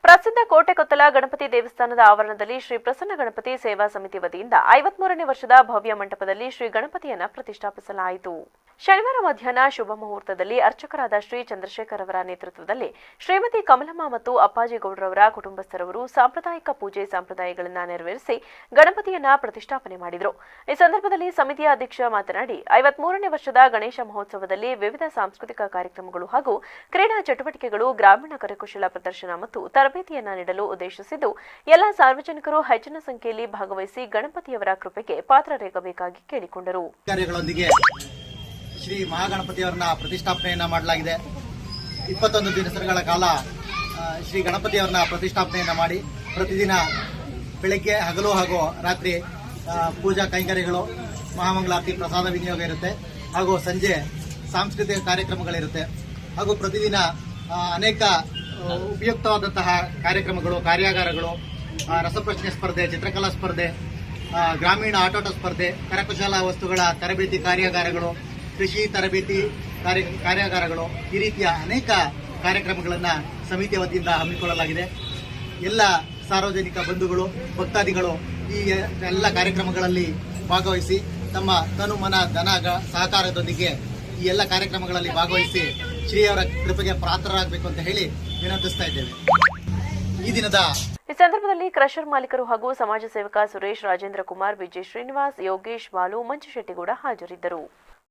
ಪ್ರಸಿದ್ಧ ಕೋಟೆಕೊತ್ತಲ ಗಣಪತಿ ದೇವಸ್ಥಾನದ ಆವರಣದಲ್ಲಿ ಶ್ರೀ ಪ್ರಸನ್ನ ಗಣಪತಿ ಸೇವಾ ಸಮಿತಿ ವತಿಯಿಂದ 53ನೇ ವರ್ಷದ ಭವ್ಯ ಮಂಟಪದಲ್ಲಿ ಶ್ರೀ ಗಣಪತಿಯನ್ನು ಪ್ರತಿಷ್ಠಾಪಿಸಲಾಯಿತು. ಶನಿವಾರ ಮಧ್ಯಾಹ್ನ ಶುಭ ಮುಹೂರ್ತದಲ್ಲಿ ಅರ್ಚಕರಾದ ಶ್ರೀ ಚಂದ್ರಶೇಖರ್ ಅವರ ನೇತೃತ್ವದಲ್ಲಿ ಶ್ರೀಮತಿ ಕಮಲಮ್ಮ ಮತ್ತು ಅಪ್ಪಾಜಿ ಗೌಡ್ರವರ ಕುಟುಂಬಸ್ಥರವರು ಸಾಂಪ್ರದಾಯಿಕ ಪೂಜೆ ಸಂಪ್ರದಾಯಗಳನ್ನು ನೆರವೇರಿಸಿ ಗಣಪತಿಯನ್ನ ಪ್ರತಿಷ್ಠಾಪನೆ ಮಾಡಿದರು. ಈ ಸಂದರ್ಭದಲ್ಲಿ ಸಮಿತಿಯ ಅಧ್ಯಕ್ಷ ಮಾತನಾಡಿ 53ನೇ ವರ್ಷದ ಗಣೇಶ ಮಹೋತ್ಸವದಲ್ಲಿ ವಿವಿಧ ಸಾಂಸ್ಕೃತಿಕ ಕಾರ್ಯಕ್ರಮಗಳು ಹಾಗೂ ಕ್ರೀಡಾ ಚಟುವಟಿಕೆಗಳು, ಗ್ರಾಮೀಣ ಕರಕುಶಲ ಪ್ರದರ್ಶನ ಮತ್ತು ತರಬೇತಿಯನ್ನ ನೀಡಲು ಉದ್ದೇಶಿಸಿದ್ದು ಎಲ್ಲ ಸಾರ್ವಜನಿಕರು ಹೆಚ್ಚಿನ ಸಂಖ್ಯೆಯಲ್ಲಿ ಭಾಗವಹಿಸಿ ಗಣಪತಿಯವರ ಕೃಪೆಗೆ ಪಾತ್ರರಾಗಬೇಕಾಗಿ ಕೇಳಿಕೊಂಡರು. ಶ್ರೀ ಮಹಾಗಣಪತಿಯವರನ್ನ ಪ್ರತಿಷ್ಠಾಪನೆಯನ್ನ ಮಾಡಲಾಗಿದೆ. 21 ದಿವಸಗಳ ಕಾಲ ಶ್ರೀ ಗಣಪತಿಯವರನ್ನ ಪ್ರತಿಷ್ಠಾಪನೆಯನ್ನ ಮಾಡಿ ಪ್ರತಿದಿನ ಬೆಳಗ್ಗೆ, ಹಗಲು ಹಾಗೂ ರಾತ್ರಿ ಪೂಜಾ ಕೈಂಕರ್ಯಗಳು, ಮಹಾಮಂಗಳಾರತಿ, ಪ್ರಸಾದ ವಿನಿಯೋಗ ಇರುತ್ತೆ ಹಾಗೂ ಸಂಜೆ ಸಾಂಸ್ಕೃತಿಕ ಕಾರ್ಯಕ್ರಮಗಳಿರುತ್ತೆ ಹಾಗೂ ಪ್ರತಿದಿನ ಅನೇಕ ಉಪಯುಕ್ತವಾದಂತಹ ಕಾರ್ಯಕ್ರಮಗಳು, ಕಾರ್ಯಾಗಾರಗಳು, ರಸಪ್ರಶ್ನೆ ಸ್ಪರ್ಧೆ, ಚಿತ್ರಕಲಾ ಸ್ಪರ್ಧೆ, ಗ್ರಾಮೀಣ ಆಟೋಟ ಸ್ಪರ್ಧೆ, ಕರಕುಶಲ ವಸ್ತುಗಳ ತರಬೇತಿ ಕಾರ್ಯಾಗಾರಗಳು, ಕೃಷಿ ತರಬೇತಿ ಕಾರ್ಯಾಗಾರಗಳು, ಈ ರೀತಿಯ ಅನೇಕ ಕಾರ್ಯಕ್ರಮಗಳನ್ನು ಸಮಿತಿಯ ವತಿಯಿಂದ ಹಮ್ಮಿಕೊಳ್ಳಲಾಗಿದೆ. ಎಲ್ಲ ಸಾರ್ವಜನಿಕ ಬಂಧುಗಳು, ಭಕ್ತಾದಿಗಳು ಈ ಎಲ್ಲ ಕಾರ್ಯಕ್ರಮಗಳಲ್ಲಿ ಭಾಗವಹಿಸಿ ತಮ್ಮ ತನು ಮನ ಧನ ಸಹಕಾರದೊಂದಿಗೆ ಈ ಎಲ್ಲ ಕಾರ್ಯಕ್ರಮಗಳಲ್ಲಿ ಭಾಗವಹಿಸಿ ಶ್ರೀಯವರ ಕೃಪೆಗೆ ಪಾತ್ರರಾಗಬೇಕು ಅಂತ ಹೇಳಿ ವಿನಂತಿಸ್ತಾ ಇದ್ದೇವೆ. ಈ ಸಂದರ್ಭದಲ್ಲಿ ಕ್ರಷರ್ ಮಾಲೀಕರು ಹಾಗೂ ಸಮಾಜ ಸೇವಕ ಸುರೇಶ್, ರಾಜೇಂದ್ರ ಕುಮಾರ್, ವಿಜಯ್ ಶ್ರೀನಿವಾಸ್, ಯೋಗೇಶ್, ಬಾಲು, ಮಂಜು ಶೆಟ್ಟಿಗೌಡ ಹಾಜರಿದ್ದರು.